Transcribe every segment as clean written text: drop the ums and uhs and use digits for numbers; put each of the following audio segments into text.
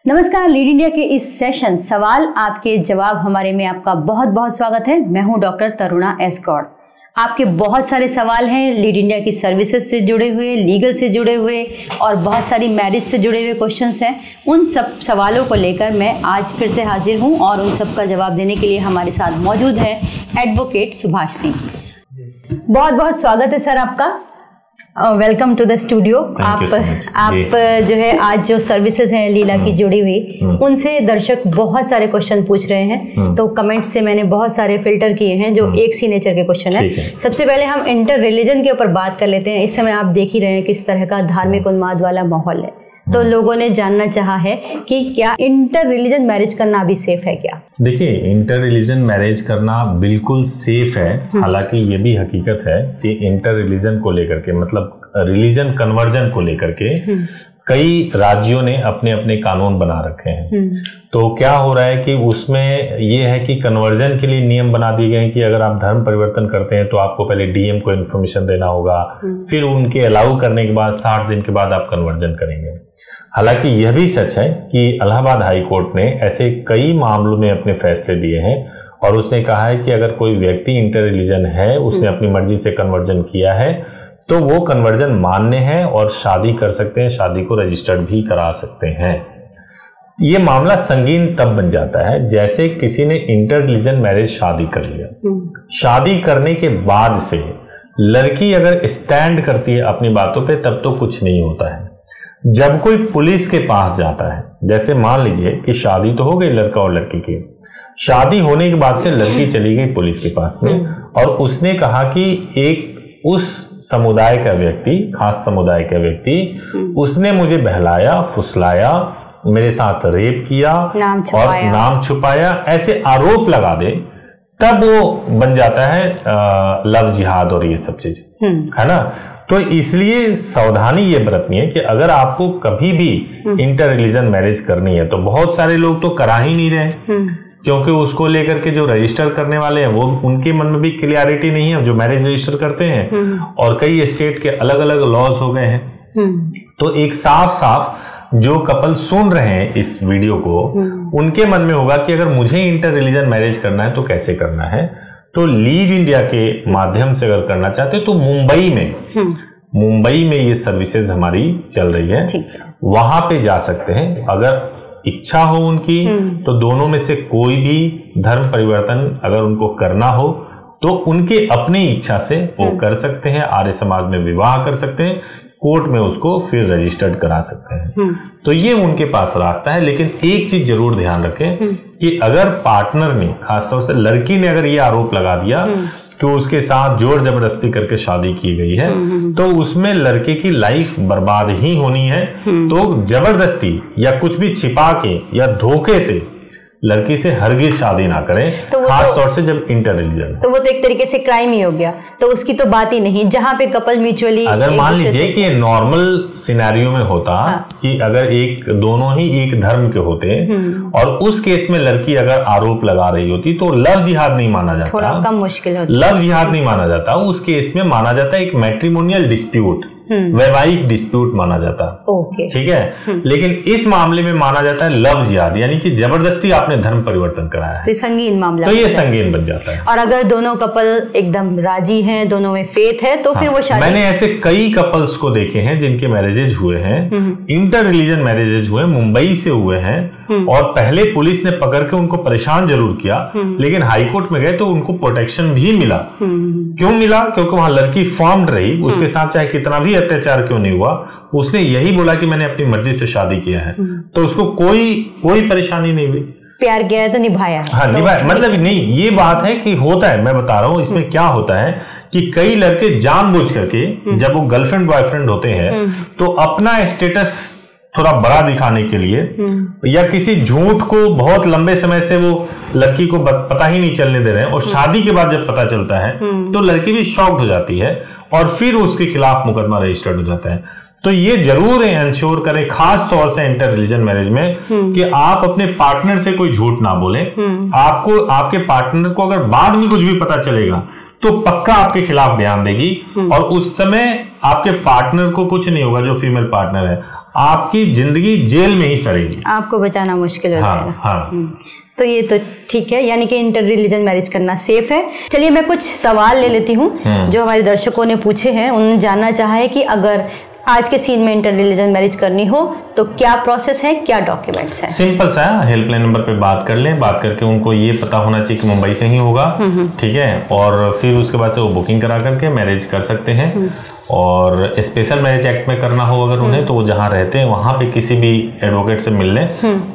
नमस्कार, lead India के इस सेशन सवाल आपके जवाब हमारे में आपका बहुत बहुत स्वागत है। मैं हूं डॉक्टर तरुणा एस गौड़। आपके बहुत सारे सवाल हैं लीड इंडिया की सर्विसेज से जुड़े हुए, लीगल से जुड़े हुए और बहुत सारी मैरिज से जुड़े हुए क्वेश्चंस हैं। उन सब सवालों को लेकर मैं आज फिर से हाजिर हूं और उन सब का जवाब देने के लिए हमारे साथ मौजूद है एडवोकेट सुभाष सिंह। बहुत बहुत स्वागत है सर आपका। Welcome to the studio. आप जो है आज जो सर्विसेज हैं लीला की जुड़ी हुई, उनसे दर्शक बहुत सारे क्वेश्चन पूछ रहे हैं, तो कमेंट्स से मैंने बहुत सारे फिल्टर किए हैं जो एक सी नेचर के क्वेश्चन है। सबसे पहले हम इंटर रिलीजन के ऊपर बात कर लेते हैं। इस समय आप देख ही रहे हैं किस तरह का धार्मिक उन्माद वाला माहौल है, तो लोगों ने जानना चाहा है कि क्या इंटर रिलीजन मैरिज करना अभी सेफ है क्या? देखिए, इंटर रिलीजन मैरिज करना बिल्कुल सेफ है। हालांकि ये भी हकीकत है कि इंटर रिलीजन को लेकर के, मतलब रिलीजन कन्वर्जन को लेकर के कई राज्यों ने अपने अपने कानून बना रखे हैं। तो क्या हो रहा है कि उसमें ये है कि कन्वर्जन के लिए नियम बना दिए गए हैं कि अगर आप धर्म परिवर्तन करते हैं तो आपको पहले डीएम को इन्फॉर्मेशन देना होगा, फिर उनके अलाउ करने के बाद 60 दिन के बाद आप कन्वर्जन करेंगे। हालांकि यह भी सच है कि इलाहाबाद हाई कोर्ट ने ऐसे कई मामलों में अपने फैसले दिए हैं और उसने कहा है कि अगर कोई व्यक्ति इंटर रिलीजन है, उसने अपनी मर्जी से कन्वर्जन किया है, तो वो कन्वर्जन मान्य है और शादी कर सकते हैं, शादी को रजिस्टर्ड भी करा सकते हैं। ये मामला संगीन तब बन जाता है जैसे किसी ने इंटर रिलीजन मैरिज शादी कर लिया। शादी करने के बाद से लड़की अगर स्टैंड करती है अपनी बातों पे, तब तो कुछ नहीं होता है। जब कोई पुलिस के पास जाता है, जैसे मान लीजिए कि शादी तो हो गई लड़का और लड़की की, शादी होने के बाद से लड़की चली गई पुलिस के पास में और उसने कहा कि एक उस समुदाय का व्यक्ति, खास समुदाय का व्यक्ति, उसने मुझे बहलाया, फुसलाया, मेरे साथ रेप किया और नाम छुपाया, ऐसे आरोप लगा दे, तब वो बन जाता है लव जिहाद और ये सब चीज, है ना। तो इसलिए सावधानी ये बरतनी है कि अगर आपको कभी भी इंटर रिलीजन मैरिज करनी है, तो बहुत सारे लोग तो करा ही नहीं रहे, क्योंकि उसको लेकर के जो रजिस्टर करने वाले हैं वो उनके मन में भी क्लियरिटी नहीं है जो मैरिज रजिस्टर करते हैं, और कई स्टेट के अलग अलग लॉज हो गए हैं। तो एक साफ साफ जो कपल सुन रहे हैं इस वीडियो को, उनके मन में होगा कि अगर मुझे इंटर रिलीजन मैरिज करना है तो कैसे करना है। तो लीड इंडिया के माध्यम से अगर करना चाहते हैं तो मुंबई में ये सर्विसेज हमारी चल रही है, वहां पे जा सकते हैं। अगर इच्छा हो उनकी तो दोनों में से कोई भी धर्म परिवर्तन अगर उनको करना हो तो उनके अपनी इच्छा से वो कर सकते हैं, आर्य समाज में विवाह कर सकते हैं, कोर्ट में उसको फिर रजिस्टर्ड करा सकते हैं। तो ये उनके पास रास्ता है। लेकिन एक चीज जरूर ध्यान रखें कि अगर पार्टनर ने, खासतौर से लड़की ने अगर ये आरोप लगा दिया कि उसके साथ जोर जबरदस्ती करके शादी की गई है, तो उसमें लड़के की लाइफ बर्बाद ही होनी है। तो जबरदस्ती या कुछ भी छिपा के या धोखे से लड़की से हरगिज शादी ना करें, खास तौर से जब इंटर रिलीजन। तो वो तो एक तरीके से क्राइम ही हो गया, तो उसकी तो बात ही नहीं। जहां पे कपल म्यूचुअली, अगर मान लीजिए कि नॉर्मल सिनेरियो में होता कि अगर दोनों ही एक धर्म के होते और उस केस में लड़की अगर आरोप लगा रही होती तो लव जिहाद नहीं माना जाता, थोड़ा कम मुश्किल होता, लव जिहाद नहीं माना जाता। उस केस में माना जाता एक मैट्रिमोनियल डिस्प्यूट, वैवाहिक डिस्प्यूट माना जाता, ठीक है। लेकिन इस मामले में माना जाता है लव जिहाद, यानी कि जबरदस्ती आपने धर्म परिवर्तन कराया है, तो संगीन मामला, तो ये संगीन बन जाता है। और अगर दोनों कपल एकदम राजी हैं, दोनों में फेथ है, तो फिर वो शादी। मैंने ऐसे कई कपल्स को देखे हैं जिनके मैरिजेज हुए हैं, इंटर रिलीजन मैरिजेज हुए, मुंबई से हुए हैं, और पहले पुलिस ने पकड़ के उनको परेशान जरूर किया, लेकिन हाईकोर्ट में गए तो उनको प्रोटेक्शन भी मिला। क्यों मिला? क्योंकि वहां लड़की फॉर्म्ड रही, उसके साथ चाहे कितना भी अत्याचार क्यों नहीं हुआ, उसने यही बोला कि मैंने अपनी मर्जी से शादी किया है, तो उसको कोई परेशानी नहीं हुई। प्यार किया है तो निभाया है। हाँ, निभाया, मतलब नहीं, ये बात है कि होता है, मैं बता रहा हूँ इसमें क्या होता है कि कई लड़के जानबूझ करके जब वो गर्लफ्रेंड बॉयफ्रेंड होते हैं तो अपना स्टेटस थोड़ा बड़ा दिखाने के लिए या किसी झूठ को बहुत लंबे समय से वो लड़की को पता ही नहीं चलने दे रहे हैं, और शादी के बाद जब पता चलता है तो लड़की भी शॉक्ड हो जाती है और फिर उसके खिलाफ मुकदमा रजिस्टर्ड हो जाता है। तो ये जरूर इंश्योर करें, खास तौर से इंटर रिलीजन मैरिज में, कि आप अपने पार्टनर से कोई झूठ ना बोलें। आपको आपके पार्टनर को अगर बाद में कुछ भी पता चलेगा तो पक्का आपके खिलाफ बयान देगी, और उस समय आपके पार्टनर को कुछ नहीं होगा, जो फीमेल पार्टनर है, आपकी जिंदगी जेल में ही सड़ेगी, आपको बचाना मुश्किल हो जाएगा। हाँ। तो ये तो ठीक है, यानी कि इंटर रिलीजन मैरिज करना सेफ है। चलिए मैं कुछ सवाल ले लेती हूँ जो हमारे दर्शकों ने पूछे हैं। उन्होंने जानना चाहा है कि अगर आज के सीन में इंटर रिलीजन मैरिज करनी हो तो क्या प्रोसेस है, क्या डॉक्यूमेंट्स हैं? सिंपल सा, हेल्पलाइन नंबर पे बात कर लें। बात करके उनको ये पता होना चाहिए कि मुंबई से ही होगा, ठीक है, और फिर उसके बाद से वो बुकिंग करा करके मैरिज कर सकते हैं। और स्पेशल मैरिज एक्ट में करना हो अगर उन्हें, तो वो जहाँ रहते हैं वहां पे किसी भी एडवोकेट से मिल लें,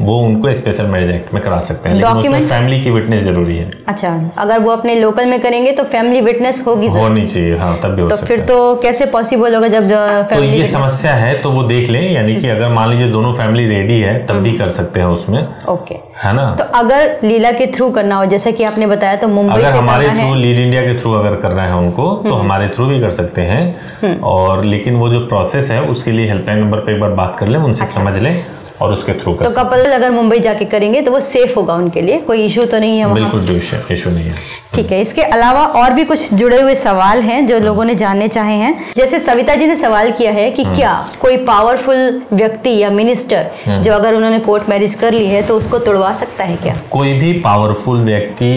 वो उनको स्पेशल मैरिज एक्ट में करा सकते हैं, लेकिन उसमें फैमिली की विटनेस जरूरी है। अच्छा, अगर वो अपने लोकल में करेंगे तो फैमिली विटनेस होनी चाहिए। हाँ, तब भी हो सकता है। तो फिर तो कैसे पॉसिबल होगा जब तो ये समस्या है, तो वो देख लें, यानी कि अगर मान लीजिए दोनों फैमिली रेडी है तब भी कर सकते हैं उसमें। ओके, है ना। तो अगर लीला के थ्रू करना हो, जैसे कि आपने बताया, तो मुंबई अगर हमारे थ्रू, लीड इंडिया के थ्रू अगर करना है उनको, तो हमारे थ्रू भी कर सकते हैं। और लेकिन वो जो प्रोसेस है उसके लिए हेल्पलाइन नंबर पे एक बार बात कर लें, उनसे समझ लें और उसके थ्रू कर। तो कपल अगर मुंबई जाके करेंगे तो वो सेफ होगा उनके लिए, कोई इशू तो नहीं है वहाँ? बिल्कुल इशू नहीं है। ठीक है, इसके अलावा और भी कुछ जुड़े हुए सवाल हैं जो लोगों ने जानने चाहे हैं। जैसे सविता जी ने सवाल किया है कि क्या कोई पावरफुल व्यक्ति या मिनिस्टर जो अगर उन्होंने कोर्ट मैरिज कर ली है तो उसको तोड़वा सकता है क्या? कोई भी पावरफुल व्यक्ति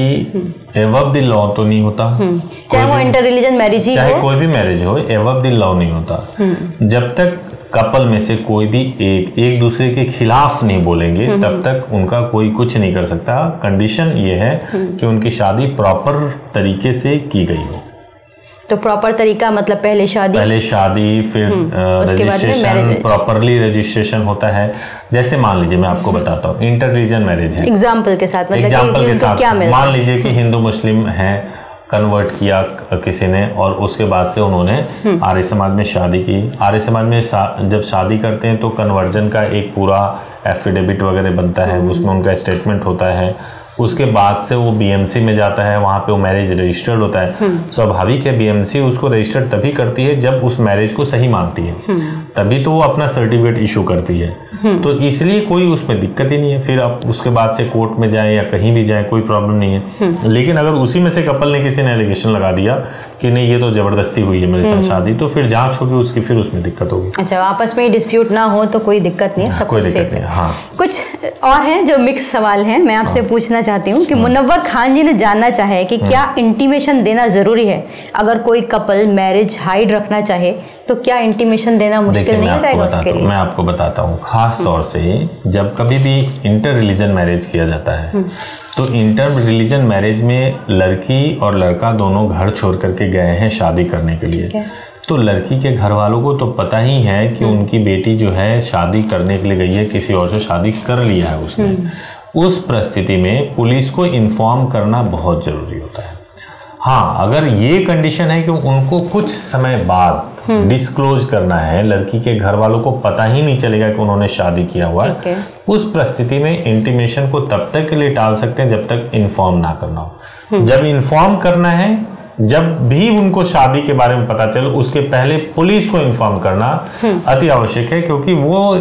एबव द लॉ तो नहीं होता, चाहे वो इंटर रिलीजन मैरिज ही हो, कोई भी मैरिज हो, एबव द लॉ नहीं होता। जब तक कपल में से कोई भी एक दूसरे के खिलाफ नहीं बोलेंगे तब तक उनका कोई कुछ नहीं कर सकता। कंडीशन ये है कि उनकी शादी प्रॉपर तरीके से की गई हो। तो प्रॉपर तरीका मतलब पहले शादी, फिर रजिस्ट्रेशन, प्रॉपरली रजिस्ट्रेशन होता है। जैसे मान लीजिए मैं आपको बताता हूँ, इंटर रिलीजन मैरिज है, एग्जाम्पल के साथ, क्या मान लीजिए कि हिंदू मुस्लिम है, कन्वर्ट किया किसी ने और उसके बाद से उन्होंने आर्य समाज में शादी की। आर्य समाज में जब शादी करते हैं तो कन्वर्जन का एक पूरा एफिडेविट वगैरह बनता है, उसमें उनका स्टेटमेंट होता है। उसके बाद से वो बीएमसी में जाता है, वहाँ पे वो मैरिज रजिस्टर्ड होता है। स्वाभाविक है, बीएमसी उसको रजिस्टर्ड तभी करती है जब उस मैरिज को सही मानती है, तभी तो वो अपना सर्टिफिकेट इशू करती है। तो इसलिए कोई उसमें दिक्कत ही नहीं है। फिर आप उसके बाद से कोर्ट में जाएं या कहीं भी जाएं, कोई प्रॉब्लम नहीं है। लेकिन अगर उसी में से कपल ने किसी ने एलिगेशन लगा दिया कि नहीं ये तो जबरदस्ती हुई है मेरे साथ शादी, तो फिर जांच होगी उसकी, फिर उसमें दिक्कत होगी। अच्छा, आपस में डिस्प्यूट ना हो तो कोई दिक्कत नहीं है, सब कोई दिक्कत नहीं। हाँ, कुछ और हैं जो मिक्स सवाल हैं, मैं आपसे पूछना चाहती हूँ कि मुनव्वर खान जी ने जानना चाहे कि क्या इंटीमेशन देना जरूरी है? अगर कोई कपल मैरिज हाइड रखना चाहे तो क्या इंटीमेशन देना मुश्किल नहीं हो जाएगा उसके लिए? मैं आपको बताता हूँ, खास तौर से जब कभी भी इंटर रिलीजन मैरिज किया जाता है तो इंटर रिलीजन मैरिज में लड़की और लड़का दोनों घर छोड़ करके गए हैं शादी करने के लिए। तो लड़की के घर वालों को तो पता ही है कि उनकी बेटी जो है शादी करने के लिए गई है, किसी और से शादी कर लिया है उसने। उस परिस्थिति में पुलिस को इन्फॉर्म करना बहुत जरूरी होता है। हाँ, अगर ये कंडीशन है कि उनको कुछ समय बाद डिस्क्लोज करना है, लड़की के घर वालों को पता ही नहीं चलेगा कि उन्होंने शादी किया हुआ है, उस परिस्थिति में इंटीमेशन को तब तक के लिए टाल सकते हैं जब तक इन्फॉर्म ना करना हो। जब इन्फॉर्म करना है, जब भी उनको शादी के बारे में पता चले, उसके पहले पुलिस को इन्फॉर्म करना अति आवश्यक है, क्योंकि वो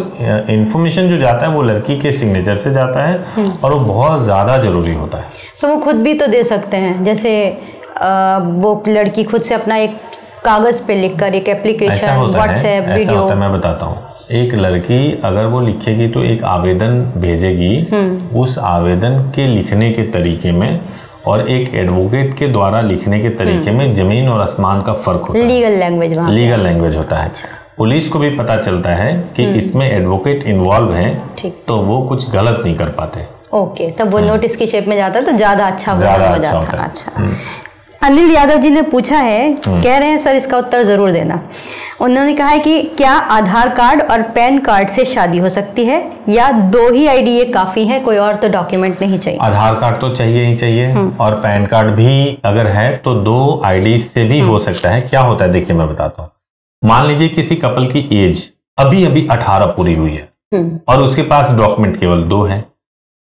इन्फॉर्मेशन जो जाता है वो लड़की के सिग्नेचर से जाता है और वो बहुत ज्यादा जरूरी होता है। तो वो खुद भी तो दे सकते हैं, जैसे वो लड़की खुद से अपना एक कागज पे लिखकर एक एप्लीकेशन, व्हाट्सएप, वीडियो। होता है, मैं बताता हूँ। एक लड़की अगर वो लिखेगी तो एक आवेदन भेजेगी, उस आवेदन के लिखने के तरीके में और एक एडवोकेट के द्वारा लिखने के तरीके में जमीन और आसमान का फर्क होता है। लीगल लैंग्वेज होता है। पुलिस को भी पता चलता है कि इसमें एडवोकेट इन्वॉल्व है, तो वो कुछ गलत नहीं कर पाते। ओके, तब वो नोटिस की शेप में जाता है तो ज्यादा अच्छा हो जाता है। अच्छा, अनिल यादव जी ने पूछा है, कह रहे हैं सर इसका उत्तर जरूर देना। उन्होंने कहा है कि क्या आधार कार्ड और पैन कार्ड से शादी हो सकती है या 2 ही आईडी ये काफी है, कोई और तो डॉक्यूमेंट नहीं चाहिए? आधार कार्ड तो चाहिए ही चाहिए और पैन कार्ड भी अगर है तो 2 आईडी से भी हो सकता है। क्या होता है देखिए मैं बताता हूँ। मान लीजिए किसी कपल की एज अभी 18 पूरी हुई है और उसके पास डॉक्यूमेंट केवल 2 है,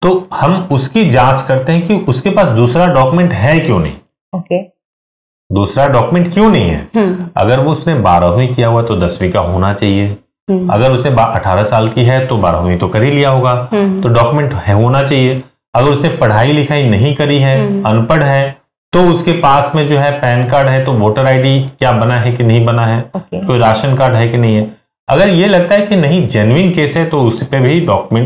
तो हम उसकी जांच करते हैं कि उसके पास दूसरा डॉक्यूमेंट है क्यों नहीं। दूसरा डॉक्यूमेंट क्यों नहीं है? अगर वो उसने 12वीं किया हुआ तो 10वीं का होना चाहिए। अगर उसने 18 साल की है तो 12वीं तो कर ही लिया होगा, तो डॉक्यूमेंट होना चाहिए। अगर उसने पढ़ाई लिखाई नहीं करी है, अनपढ़ है, तो उसके पास में जो है पैन कार्ड है, तो वोटर आईडी क्या बना है कि नहीं बना है, कोई राशन कार्ड है कि नहीं है। अगर ये लगता है कि नहीं जेन्युइन केस है तो उस पे भी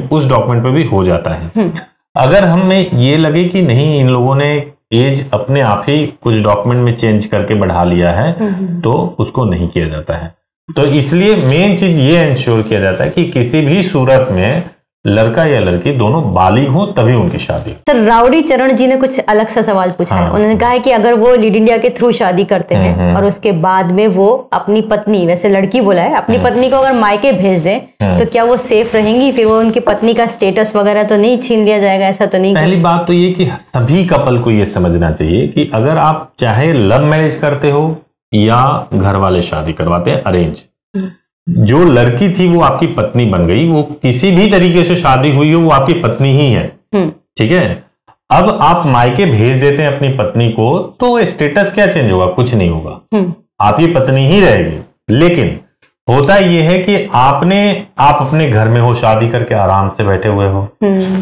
उस डॉक्यूमेंट पे भी हो जाता है। अगर हमें ये लगे कि नहीं इन लोगों ने एज अपने आप ही कुछ डॉक्यूमेंट में चेंज करके बढ़ा लिया है तो उसको नहीं किया जाता है। तो इसलिए मेन चीज ये इंश्योर किया जाता है कि किसी भी सूरत में लड़का या लड़की दोनों बालिग हो तभी उनकी शादी। सर राउडी चरण जी ने कुछ अलग सा सवाल पूछा है। उन्होंने कहा है कि अगर वो लीड इंडिया के थ्रू शादी करते हैं और उसके बाद में वो अपनी पत्नी, वैसे लड़की बोला है, अपनी पत्नी को अगर मायके भेज दे तो क्या वो सेफ रहेंगी? फिर वो उनकी पत्नी का स्टेटस वगैरह तो नहीं छीन लिया जाएगा? ऐसा तो नहीं? पहली बात तो ये कि सभी कपल को ये समझना चाहिए कि अगर आप चाहे लव मैरिज करते हो या घर वाले शादी करवाते हैं अरेंज, जो लड़की थी वो आपकी पत्नी बन गई, वो किसी भी तरीके से शादी हुई हो वो आपकी पत्नी ही है। ठीक है। अब आप मायके भेज देते हैं अपनी पत्नी को तो स्टेटस क्या चेंज होगा? कुछ नहीं होगा, आपकी पत्नी ही रहेगी। लेकिन होता ये है कि आप अपने घर में हो, शादी करके आराम से बैठे हुए हो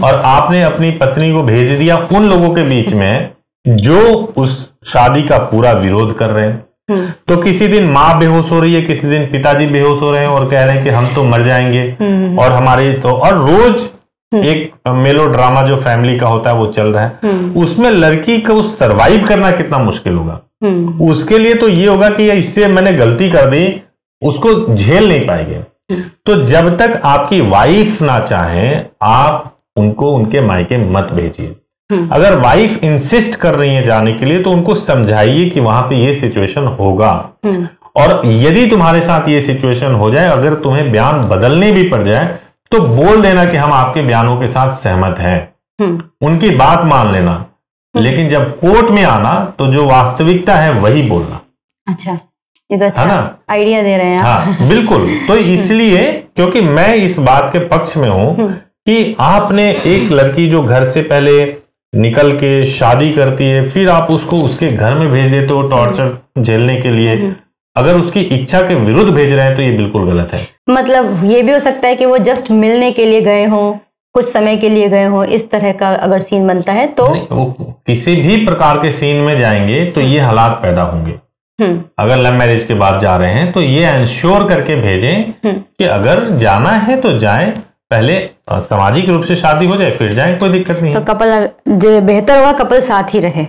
और आपने अपनी पत्नी को भेज दिया उन लोगों के बीच में जो उस शादी का पूरा विरोध कर रहे हैं। तो किसी दिन माँ बेहोश हो रही है, किसी दिन पिताजी बेहोश हो रहे हैं और कह रहे हैं कि हम तो मर जाएंगे और हमारे तो, और रोज एक मेलो ड्रामा जो फैमिली का होता है वो चल रहा है। उसमें लड़की को सरवाइव करना कितना मुश्किल होगा। उसके लिए तो ये होगा कि इससे मैंने गलती कर दी, उसको झेल नहीं पाएंगे। तो जब तक आपकी वाइफ ना चाहे आप उनको उनके मायके मत भेजिए। अगर वाइफ इंसिस्ट कर रही है जाने के लिए तो उनको समझाइए कि वहां पे ये सिचुएशन होगा और यदि तुम्हारे साथ ये सिचुएशन हो जाए, अगर तुम्हें बयान बदलने भी पड़ जाए तो बोल देना कि हम आपके बयानों के साथ सहमत हैं। उनकी बात मान लेना, लेकिन जब कोर्ट में आना तो जो वास्तविकता है वही बोलना। अच्छा, ये तो अच्छा है ना, आइडिया दे रहे हैं आप। हाँ बिल्कुल। तो इसलिए क्योंकि मैं इस बात के पक्ष में हूं कि आपने एक लड़की जो घर से पहले निकल के शादी करती है, फिर आप उसको उसके घर में भेज देते हो टॉर्चर झेलने के लिए, अगर उसकी इच्छा के विरुद्ध भेज रहे हैं तो ये बिल्कुल गलत है। मतलब ये भी हो सकता है कि वो जस्ट मिलने के लिए गए हों, कुछ समय के लिए गए हों, इस तरह का अगर सीन बनता है तो वो किसी भी प्रकार के सीन में जाएंगे तो ये हालात पैदा होंगे। अगर लव मैरिज के बाद जा रहे हैं तो ये इंश्योर करके भेजें कि अगर जाना है तो जाएं, पहले सामाजिक रूप से शादी हो जाए फिर जाए, कोई दिक्कत नहीं। तो कपल जो बेहतर होगा कपल साथ ही रहे।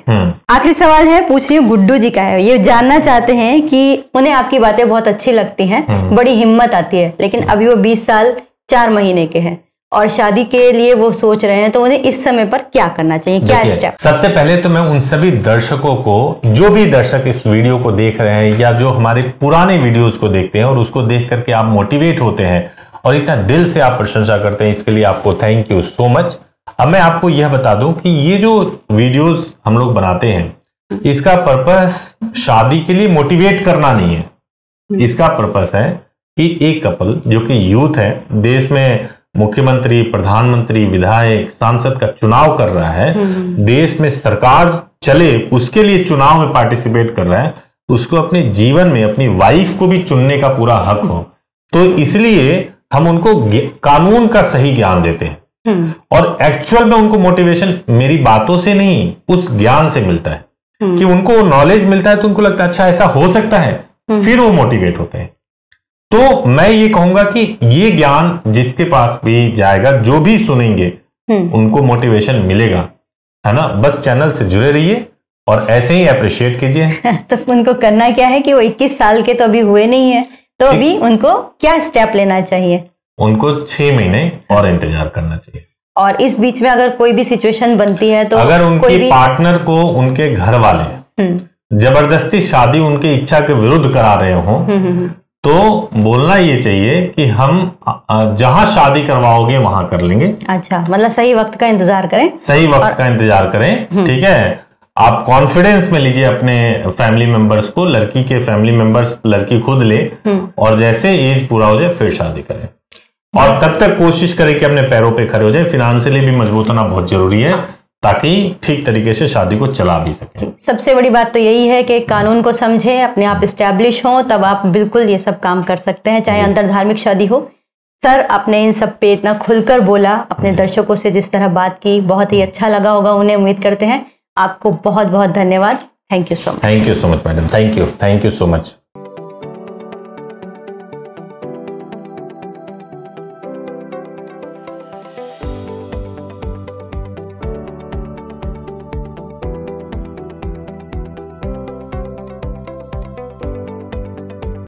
आखिरी सवाल है, पूछ रही हूँ गुड्डू जी का है। ये जानना चाहते हैं कि उन्हें आपकी बातें बहुत अच्छी लगती हैं, बड़ी हिम्मत आती है, लेकिन अभी वो 20 साल 4 महीने के हैं और शादी के लिए वो सोच रहे हैं, तो उन्हें इस समय पर क्या करना चाहिए, क्या स्टेप? सबसे पहले तो मैं उन सभी दर्शकों को, जो भी दर्शक इस वीडियो को देख रहे हैं या जो हमारे पुराने वीडियोज को देखते हैं और उसको देख करके आप मोटिवेट होते हैं और इतना दिल से आप प्रशंसा करते हैं, इसके लिए आपको थैंक यू सो मच। अब मैं आपको यह बता दूं कि ये जो वीडियोस हम लोग बनाते हैं इसका पर्पस शादी के लिए मोटिवेट करना नहीं है। इसका पर्पस है कि एक कपल जो कि यूथ है, देश में मुख्यमंत्री, प्रधानमंत्री, विधायक, सांसद का चुनाव कर रहा है, देश में सरकार चले उसके लिए चुनाव में पार्टिसिपेट कर रहा है, उसको अपने जीवन में अपनी वाइफ को भी चुनने का पूरा हक हो। तो इसलिए हम उनको कानून का सही ज्ञान देते हैं और एक्चुअल में उनको मोटिवेशन मेरी बातों से नहीं, उस ज्ञान से मिलता है कि उनको नॉलेज मिलता है तो उनको लगता है अच्छा ऐसा हो सकता है, फिर वो मोटिवेट होते हैं। तो मैं ये कहूंगा कि ये ज्ञान जिसके पास भी जाएगा, जो भी सुनेंगे उनको मोटिवेशन मिलेगा, है ना। बस चैनल से जुड़े रहिए और ऐसे ही अप्रिशिएट कीजिए। तो उनको करना क्या है कि वो 21 साल के तो अभी हुए नहीं है, तो अभी उनको क्या स्टेप लेना चाहिए? उनको 6 महीने और इंतजार करना चाहिए। और इस बीच में अगर कोई भी सिचुएशन बनती है तो अगर उनकी पार्टनर को उनके घर वाले जबरदस्ती शादी उनकी इच्छा के विरुद्ध करा रहे हो तो बोलना ये चाहिए कि हम जहां शादी करवाओगे वहां कर लेंगे। अच्छा, मतलब सही वक्त का इंतजार करें। सही वक्त का इंतजार करें, ठीक है। आप कॉन्फिडेंस में लीजिए अपने फैमिली मेंबर्स को, लड़की के फैमिली मेंबर्स लड़की खुद ले और जैसे एज पूरा हो जाए फिर शादी करें। और तब तक कोशिश करें कि अपने पैरों पे खड़े हो जाए। फिनेंशियली भी मजबूत होना बहुत जरूरी है ताकि ठीक तरीके से शादी को चला भी सके। सबसे बड़ी बात तो यही है कि कानून को समझें, अपने आप इस्टेब्लिश हो, तब आप बिल्कुल ये सब काम कर सकते हैं, चाहे अंतर धार्मिक शादी हो। सर, आपने इन सब पे इतना खुलकर बोला, अपने दर्शकों से जिस तरह बात की, बहुत ही अच्छा लगा होगा उन्हें, उम्मीद करते हैं। आपको बहुत बहुत धन्यवाद। Thank you so much. Thank you so much madam, thank you so much.